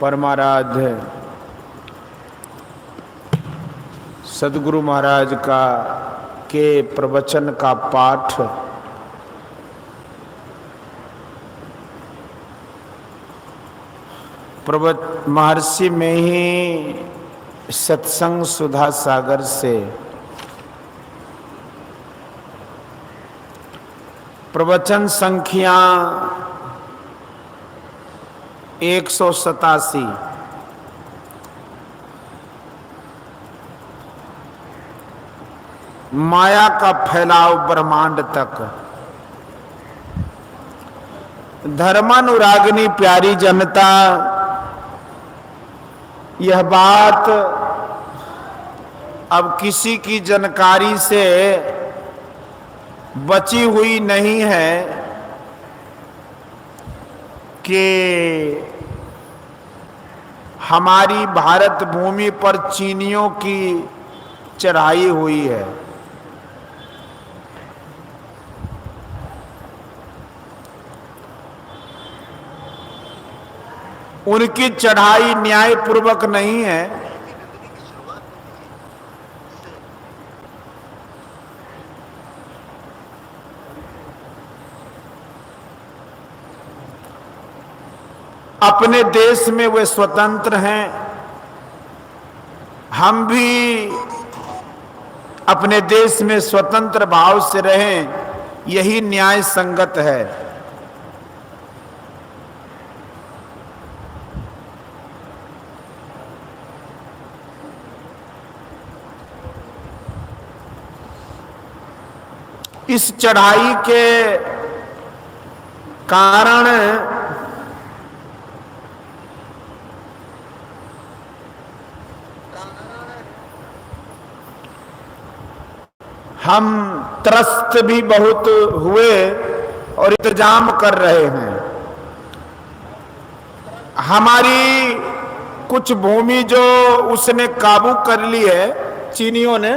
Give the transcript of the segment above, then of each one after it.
परमाराध्य सद्गुरु महाराज का के प्रवचन का पाठ महर्षि में ही सत्संग सुधा सागर से प्रवचन संख्या 187 माया का फैलाव ब्रह्मांड तक। धर्मानुरागिनी प्यारी जनता, यह बात अब किसी की जानकारी से बची हुई नहीं है कि हमारी भारत भूमि पर चीनियों की चढ़ाई हुई है। उनकी चढ़ाई न्यायपूर्वक नहीं है, अपने देश में वे स्वतंत्र हैं। हम भी अपने देश में स्वतंत्र भाव से रहें, यही न्याय संगत है। इस चढ़ाई के कारण हम त्रस्त भी बहुत हुए और इंतजाम कर रहे हैं। हमारी कुछ भूमि जो उसने काबू कर ली है चीनियों ने,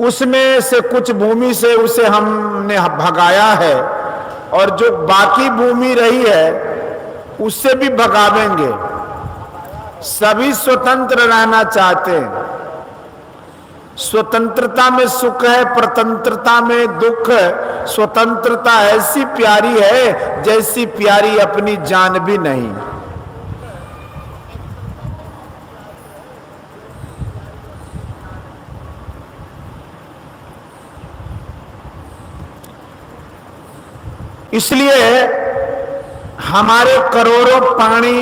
उसमें से कुछ भूमि से उसे हमने भगाया है और जो बाकी भूमि रही है उससे भी भगावेंगे। सभी स्वतंत्र रहना चाहते हैं। स्वतंत्रता में सुख है, परतंत्रता में दुख है। स्वतंत्रता ऐसी प्यारी है जैसी प्यारी अपनी जान भी नहीं। इसलिए हमारे करोड़ों प्राणी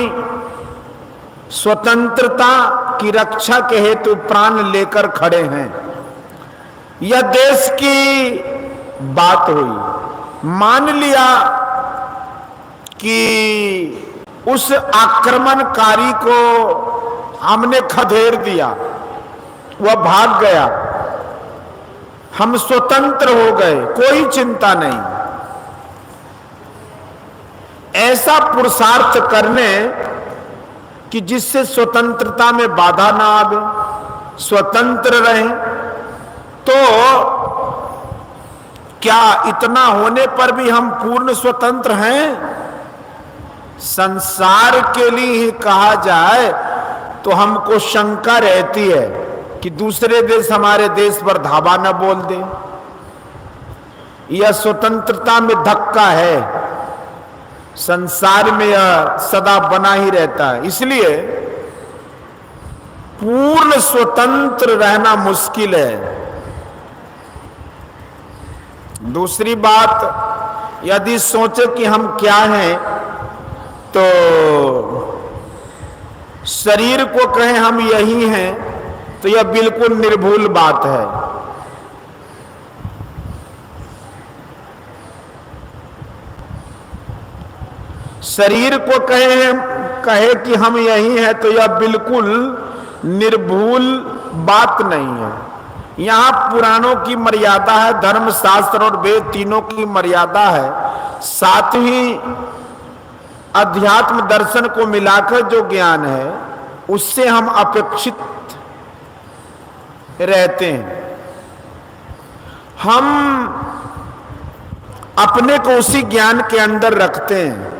स्वतंत्रता की रक्षा के हेतु प्राण लेकर खड़े हैं। यह देश की बात हुई। मान लिया कि उस आक्रमणकारी को हमने खदेड़ दिया, वह भाग गया, हम स्वतंत्र हो गए, कोई चिंता नहीं। ऐसा पुरुषार्थ करने कि जिससे स्वतंत्रता में बाधा ना आवे, स्वतंत्र रहें, तो क्या इतना होने पर भी हम पूर्ण स्वतंत्र हैं? संसार के लिए ही कहा जाए तो हमको शंका रहती है कि दूसरे देश हमारे देश पर धावा न बोल दे। यह स्वतंत्रता में धक्का है, संसार में यह सदा बना ही रहता है। इसलिए पूर्ण स्वतंत्र रहना मुश्किल है। दूसरी बात, यदि सोचे कि हम क्या हैं, तो शरीर को कहें हम यही हैं, तो यह बिल्कुल निर्भूल बात है। शरीर को कहे कि हम यही हैं, तो यह बिल्कुल निर्भूल बात नहीं है। यहाँ पुराणों की मर्यादा है, धर्म शास्त्र और वेद तीनों की मर्यादा है। साथ ही अध्यात्म दर्शन को मिलाकर जो ज्ञान है उससे हम अपेक्षित रहते हैं। हम अपने को उसी ज्ञान के अंदर रखते हैं।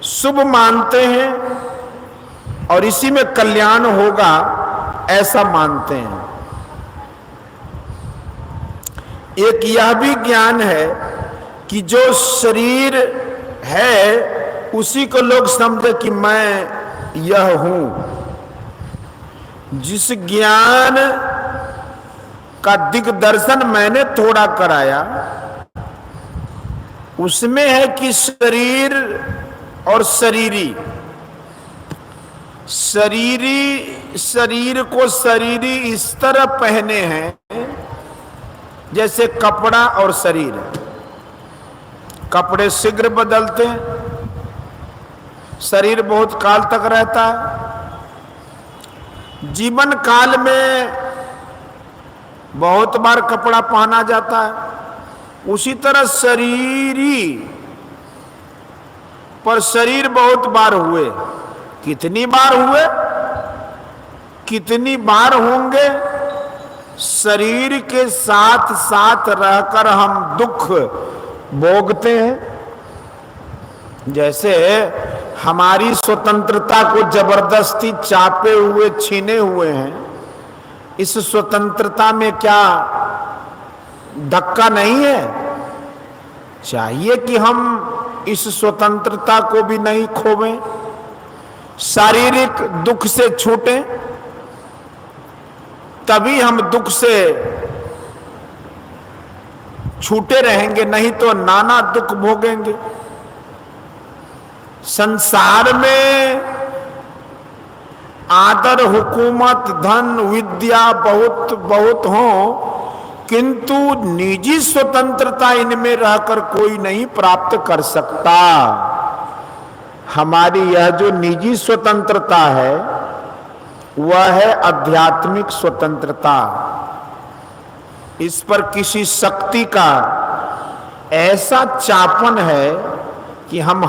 शुभ मानते हैं और इसी में कल्याण होगा ऐसा मानते हैं। एक यह भी ज्ञान है कि जो शरीर है उसी को लोग समझे कि मैं यह हूं। जिस ज्ञान का दिग्दर्शन मैंने थोड़ा कराया उसमें है कि शरीर और शरीर को शरीरी इस तरह पहने हैं जैसे कपड़ा और शरीर। कपड़े शीघ्र बदलते हैं, शरीर बहुत काल तक रहता है। जीवन काल में बहुत बार कपड़ा पहना जाता है, उसी तरह शरीरी पर शरीर बहुत बार हुए। कितनी बार हुए, कितनी बार होंगे? शरीर के साथ साथ रहकर हम दुख भोगते हैं। जैसे हमारी स्वतंत्रता को जबरदस्ती चापे हुए छीने हुए हैं, इस स्वतंत्रता में क्या धक्का नहीं है? चाहिए कि हम इस स्वतंत्रता को भी नहीं खोवें, शारीरिक दुख से छूटें, तभी हम दुख से छूटे रहेंगे, नहीं तो नाना दुख भोगेंगे। संसार में आदर, हुकूमत, धन, विद्या बहुत बहुत हो, किंतु निजी स्वतंत्रता इनमें रहकर कोई नहीं प्राप्त कर सकता। हमारी यह जो निजी स्वतंत्रता है वह है आध्यात्मिक स्वतंत्रता। इस पर किसी शक्ति का ऐसा चापन है कि हम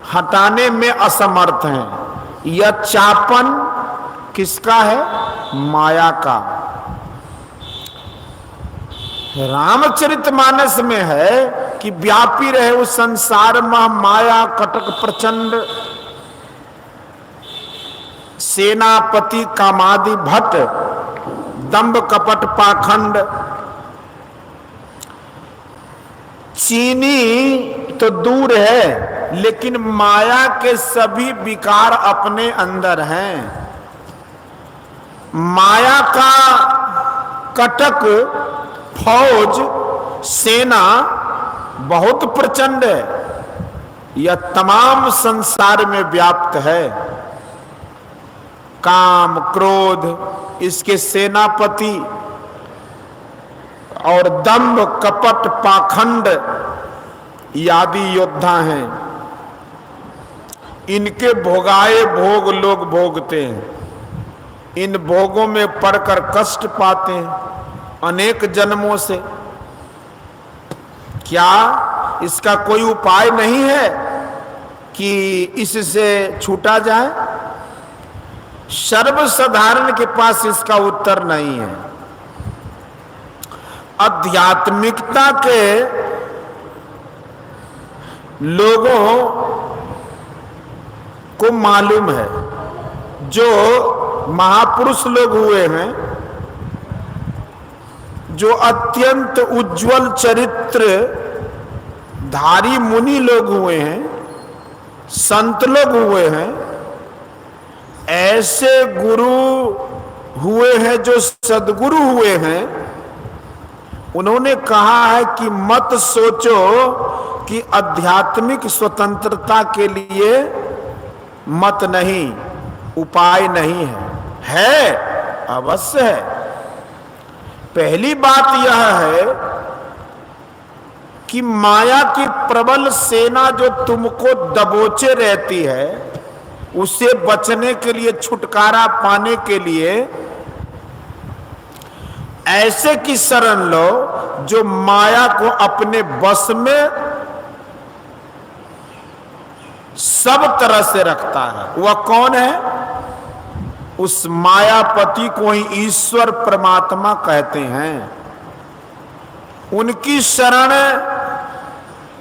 हटाने में असमर्थ हैं। यह चापन किसका है? माया का। रामचरितमानस में है कि व्यापी रहे उस संसार में माया कटक प्रचंड, सेनापति कामादि भट्ट, दंभ कपट पाखंड। चीनी तो दूर है, लेकिन माया के सभी विकार अपने अंदर हैं। माया का कटक फौज, सेना बहुत प्रचंड है, यह तमाम संसार में व्याप्त है। काम, क्रोध इसके सेनापति और दंभ, कपट, पाखंड आदि योद्धा हैं। इनके भोगाए भोग लोग भोगते हैं, इन भोगों में पड़कर कष्ट पाते हैं अनेक जन्मों से। क्या इसका कोई उपाय नहीं है कि इससे छूटा जाए? सर्वसाधारण के पास इसका उत्तर नहीं है। आध्यात्मिकता के लोगों को मालूम है, जो महापुरुष लोग हुए हैं, जो अत्यंत उज्जवल चरित्र धारी मुनि लोग हुए हैं, संत लोग हुए हैं, ऐसे गुरु हुए हैं जो सद्गुरु हुए हैं। उन्होंने कहा है कि मत सोचो कि आध्यात्मिक स्वतंत्रता के लिए मत नहीं, उपाय नहीं है अवश्य है। पहली बात यह है कि माया की प्रबल सेना जो तुमको दबोचे रहती है, उससे बचने के लिए, छुटकारा पाने के लिए ऐसे की शरण लो जो माया को अपने बस में सब तरह से रखता है। वह कौन है? उस मायापति को ही ईश्वर परमात्मा कहते हैं। उनकी शरण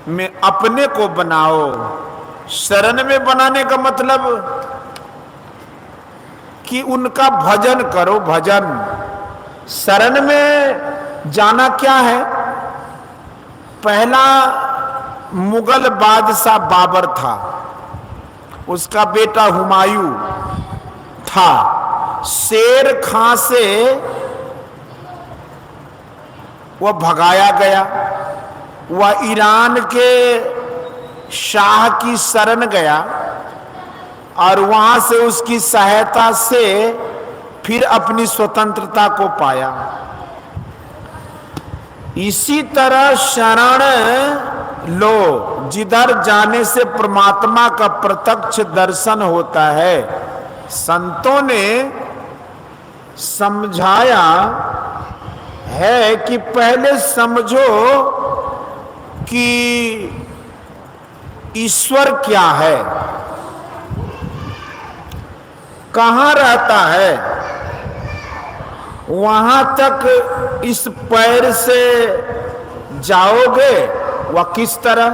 में अपने को बनाओ। शरण में बनाने का मतलब कि उनका भजन करो, भजन। शरण में जाना क्या है? पहला मुगल बादशाह बाबर था, उसका बेटा हुमायूं था। शेर खां से वह भगाया गया, वह ईरान के शाह की शरण गया और वहां से उसकी सहायता से फिर अपनी स्वतंत्रता को पाया। इसी तरह शरण लो, जिधर जाने से परमात्मा का प्रत्यक्ष दर्शन होता है। संतों ने समझाया है कि पहले समझो कि ईश्वर क्या है, कहां रहता है। वहां तक इस पैर से जाओगे, वह किस तरह?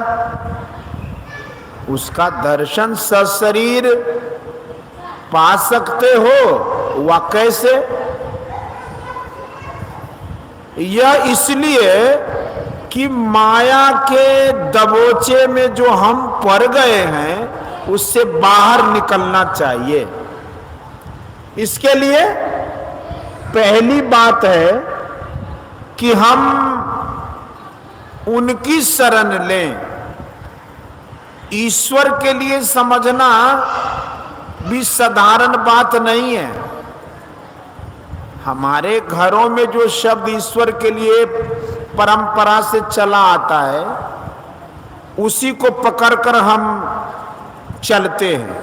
उसका दर्शन सशरीर पा सकते हो, वह कैसे? यह इसलिए कि माया के दबोचे में जो हम पड़ गए हैं, उससे बाहर निकलना चाहिए। इसके लिए पहली बात है कि हम उनकी शरण लें। ईश्वर के लिए समझना भी साधारण बात नहीं है। हमारे घरों में जो शब्द ईश्वर के लिए परंपरा से चला आता है, उसी को पकड़कर हम चलते हैं।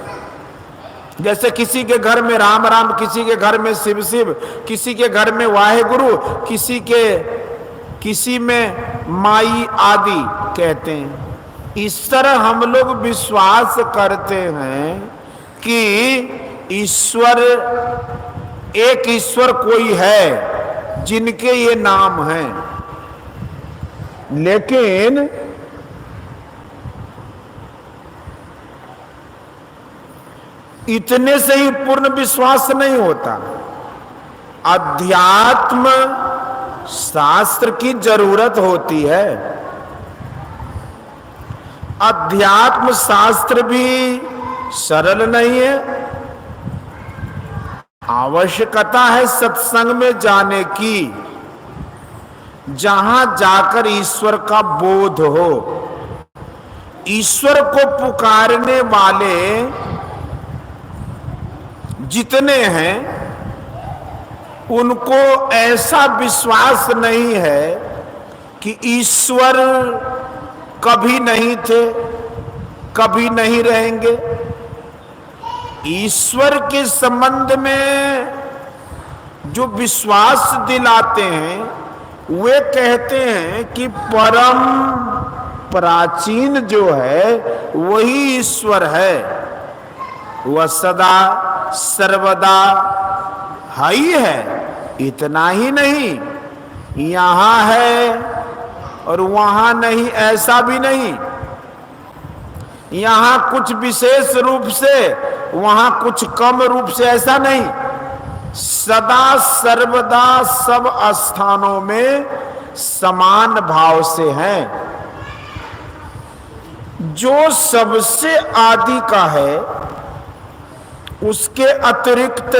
जैसे किसी के घर में राम राम, किसी के घर में शिव शिव, किसी के घर में वाहेगुरु, किसी में माई आदि कहते हैं। इस तरह हम लोग विश्वास करते हैं कि ईश्वर, एक ईश्वर कोई है जिनके ये नाम हैं। लेकिन इतने से ही पूर्ण विश्वास नहीं होता। अध्यात्म शास्त्र की जरूरत होती है। अध्यात्म शास्त्र भी सरल नहीं है। आवश्यकता है सत्संग में जाने की, जहां जाकर ईश्वर का बोध हो। ईश्वर को पुकारने वाले जितने हैं, उनको ऐसा विश्वास नहीं है कि ईश्वर कभी नहीं थे, कभी नहीं रहेंगे। ईश्वर के संबंध में जो विश्वास दिलाते हैं, वे कहते हैं कि परम प्राचीन जो है वही ईश्वर है। वह सदा सर्वदा ही है। इतना ही नहीं, यहां है और वहां नहीं, ऐसा भी नहीं। यहां कुछ विशेष रूप से, वहां कुछ कम रूप से, ऐसा नहीं। सदा सर्वदा सब स्थानों में समान भाव से हैं। जो सबसे आदि का है, उसके अतिरिक्त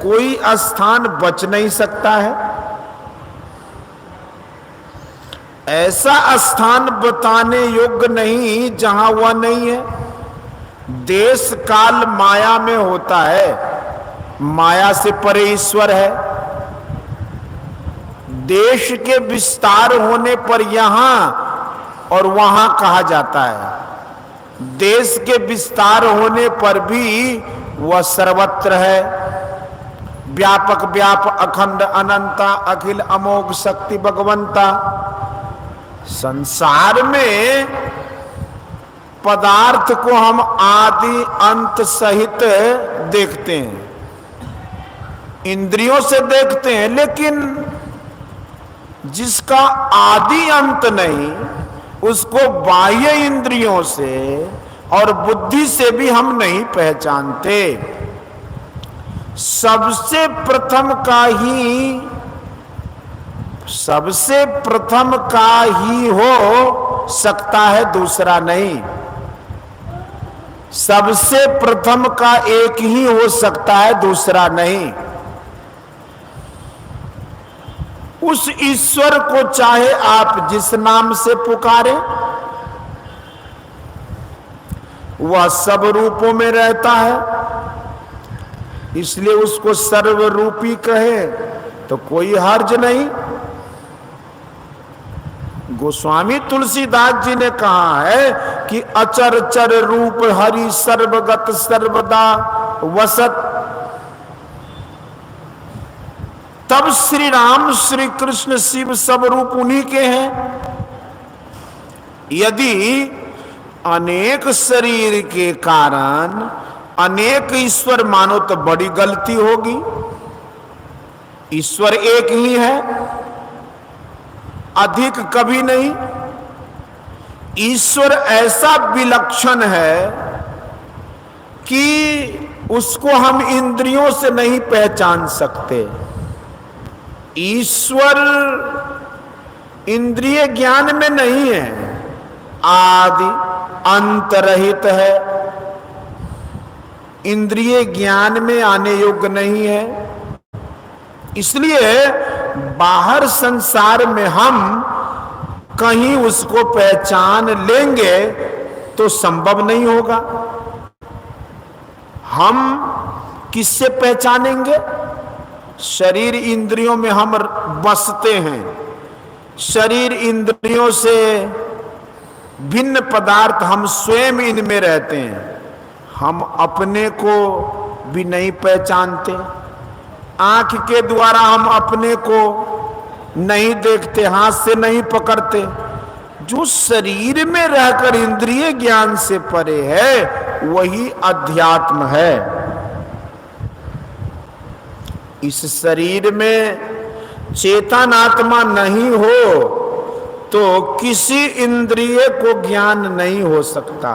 कोई स्थान बच नहीं सकता है। ऐसा स्थान बताने योग्य नहीं जहां वह नहीं है। देश काल माया में होता है, माया से परे ईश्वर है। देश के विस्तार होने पर यहां और वहां कहा जाता है। देश के विस्तार होने पर भी वह सर्वत्र है। व्यापक व्याप अखंड अनंता, अखिल अमोघ शक्ति भगवंता। संसार में पदार्थ को हम आदि अंत सहित देखते हैं, इंद्रियों से देखते हैं, लेकिन जिसका आदि अंत नहीं, उसको बाह्य इंद्रियों से और बुद्धि से भी हम नहीं पहचानते। सबसे प्रथम का ही हो सकता है, दूसरा नहीं। सबसे प्रथम का एक ही हो सकता है, दूसरा नहीं। उस ईश्वर को चाहे आप जिस नाम से पुकारें, वह सब रूपों में रहता है, इसलिए उसको सर्वरूपी कहे तो कोई हर्ज नहीं। गोस्वामी तुलसीदास जी ने कहा है कि अचर चर रूप हरि सर्वगत सर्वदा वसत। तब श्री राम श्री कृष्ण शिव सब रूप उन्हीं के हैं। यदि अनेक शरीर के कारण अनेक ईश्वर मानो तो बड़ी गलती होगी। ईश्वर एक ही है, अधिक कभी नहीं। ईश्वर ऐसा विलक्षण है कि उसको हम इंद्रियों से नहीं पहचान सकते। ईश्वर इंद्रिय ज्ञान में नहीं है, आदि अंत रहित है, इंद्रिय ज्ञान में आने योग्य नहीं है। इसलिए बाहर संसार में हम कहीं उसको पहचान लेंगे तो संभव नहीं होगा। हम किससे पहचानेंगे? शरीर इंद्रियों में हम बसते हैं, शरीर इंद्रियों से भिन्न पदार्थ हम स्वयं इनमें रहते हैं। हम अपने को भी नहीं पहचानते, आंख के द्वारा हम अपने को नहीं देखते, हाथ से नहीं पकड़ते। जो शरीर में रहकर इंद्रिय ज्ञान से परे है वही अध्यात्म है। इस शरीर में चेतन आत्मा नहीं हो तो किसी इंद्रिय को ज्ञान नहीं हो सकता।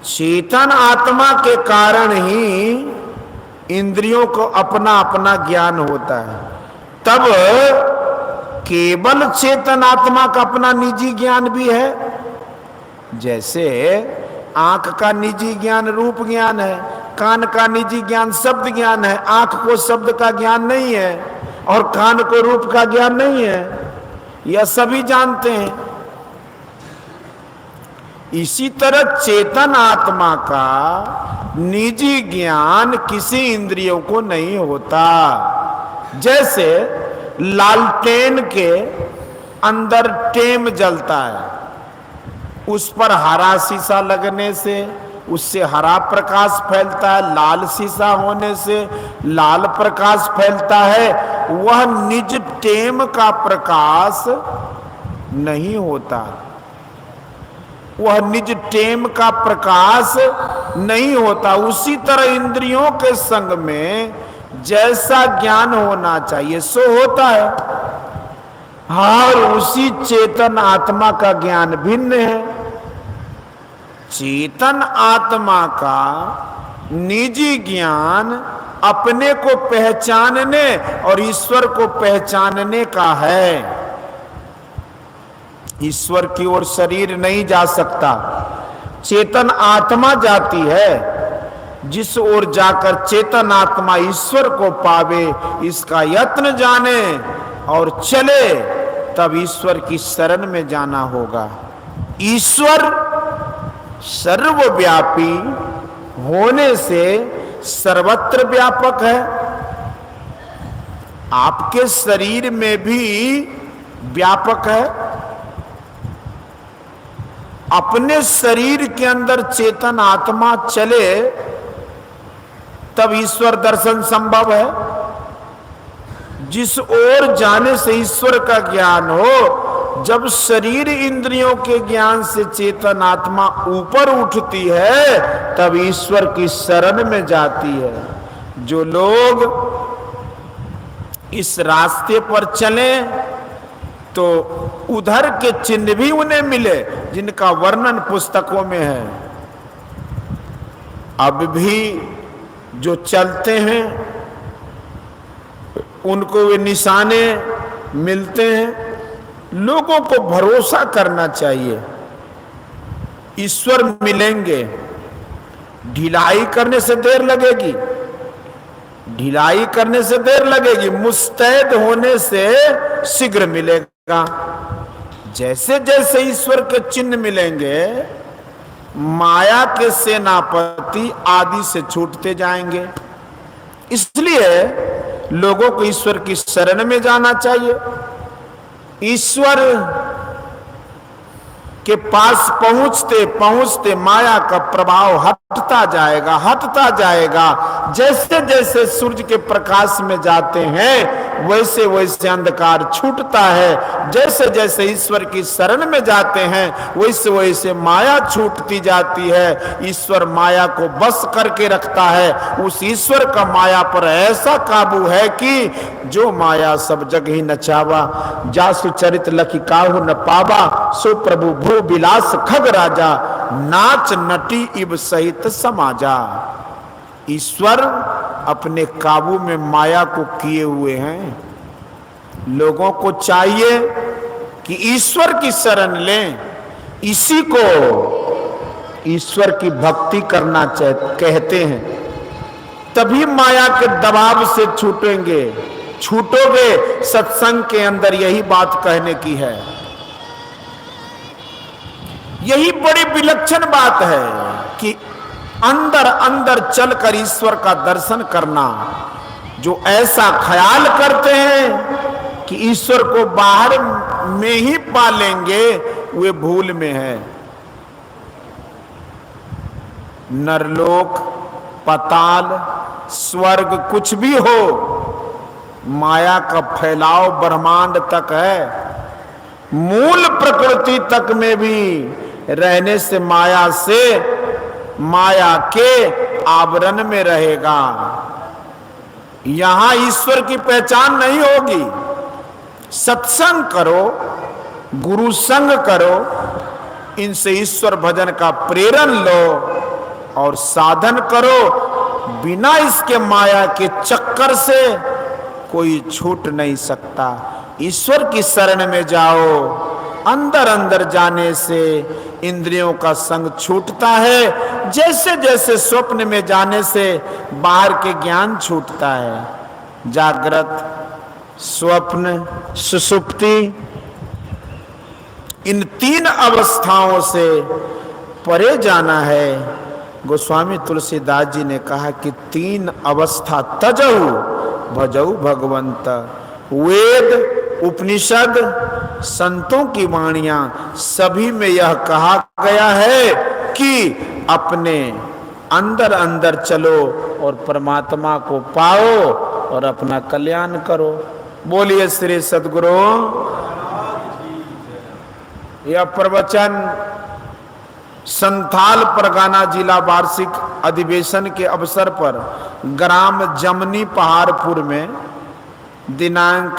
चेतन आत्मा के कारण ही इंद्रियों को अपना अपना ज्ञान होता है। तब केवल चेतन आत्मा का अपना निजी ज्ञान भी है। जैसे आंख का निजी ज्ञान रूप ज्ञान है, कान का निजी ज्ञान शब्द ज्ञान है। आंख को शब्द का ज्ञान नहीं है और कान को रूप का ज्ञान नहीं है, यह सभी जानते हैं। इसी तरह चेतन आत्मा का निजी ज्ञान किसी इंद्रियों को नहीं होता। जैसे लालटेन के अंदर टेम जलता है, उस पर हरा शीशा लगने से उससे हरा प्रकाश फैलता है, लाल शीशा होने से लाल प्रकाश फैलता है। वह निज टेम का प्रकाश नहीं होता, वह निज टेम का प्रकाश नहीं होता। उसी तरह इंद्रियों के संग में जैसा ज्ञान होना चाहिए सो होता है। और उसी चेतन आत्मा का ज्ञान भिन्न है। चेतन आत्मा का निजी ज्ञान अपने को पहचानने और ईश्वर को पहचानने का है। ईश्वर की ओर शरीर नहीं जा सकता, चेतन आत्मा जाती है। जिस ओर जाकर चेतन आत्मा ईश्वर को पावे, इसका यत्न जाने और चले, तब ईश्वर की शरण में जाना होगा। ईश्वर सर्वव्यापी होने से सर्वत्र व्यापक है। आपके शरीर में भी व्यापक है। अपने शरीर के अंदर चेतन आत्मा चले तब ईश्वर दर्शन संभव है। जिस ओर जाने से ईश्वर का ज्ञान हो, जब शरीर इंद्रियों के ज्ञान से चेतन आत्मा ऊपर उठती है तब ईश्वर की शरण में जाती है। जो लोग इस रास्ते पर चलें तो उधर के चिन्ह भी उन्हें मिले जिनका वर्णन पुस्तकों में है। अब भी जो चलते हैं उनको वे निशाने मिलते हैं। लोगों को भरोसा करना चाहिए, ईश्वर मिलेंगे। ढिलाई करने से देर लगेगी, ढिलाई करने से देर लगेगी, मुस्तैद होने से शीघ्र मिलेगा। जैसे जैसे ईश्वर के चिन्ह मिलेंगे, माया के सेनापति आदि से छूटते जाएंगे। इसलिए लोगों को ईश्वर की शरण में जाना चाहिए। ईश्वर के पास पहुंचते पहुंचते माया का प्रभाव हटता जाएगा। जैसे जैसे सूर्य के प्रकाश में जाते हैं वैसे वैसे अंधकार छूटता है। जैसे जैसे ईश्वर की शरण में जाते हैं वैसे वैसे माया छूटती जाती है। ईश्वर माया को बस करके रखता है। उस ईश्वर का माया पर ऐसा काबू है कि जो माया सब जग ही नचावा, जासु चरित लखी काहू न पावा, सो प्रभु भू बिलास खग राजा, नाच नटी इब सहित समाजा। ईश्वर अपने काबू में माया को किए हुए हैं। लोगों को चाहिए कि ईश्वर की शरण लें, इसी को ईश्वर की भक्ति करना कहते हैं। तभी माया के दबाव से छूटोगे। सत्संग के अंदर यही बात कहने की है। यही बड़ी विलक्षण बात है कि अंदर अंदर चलकर ईश्वर का दर्शन करना। जो ऐसा ख्याल करते हैं कि ईश्वर को बाहर में ही पा लेंगे, वे भूल में है। नरलोक, पाताल, स्वर्ग कुछ भी हो, माया का फैलाव ब्रह्मांड तक है। मूल प्रकृति तक में भी रहने से माया के आवरण में रहेगा। यहां ईश्वर की पहचान नहीं होगी। सत्संग करो, गुरु संग करो, इनसे ईश्वर भजन का प्रेरण लो और साधन करो। बिना इसके माया के चक्कर से कोई छूट नहीं सकता। ईश्वर की शरण में जाओ। अंदर अंदर जाने से इंद्रियों का संग छूटता है। जैसे जैसे स्वप्न में जाने से बाहर के ज्ञान छूटता है। जागृत, स्वप्न, सुषुप्ति, इन तीन अवस्थाओं से परे जाना है। गोस्वामी तुलसीदास जी ने कहा कि तीन अवस्था तजहु भजहु भगवंत। वेद, उपनिषद, संतों की वाणियां, सभी में यह कहा गया है कि अपने अंदर अंदर चलो और परमात्मा को पाओ और अपना कल्याण करो। बोलिए श्री सद्गुरु। यह प्रवचन संथाल परगना जिला वार्षिक अधिवेशन के अवसर पर ग्राम जमनी पहाड़पुर में दिनांक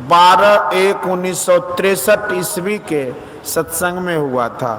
12/1/1963 ईस्वी के सत्संग में हुआ था।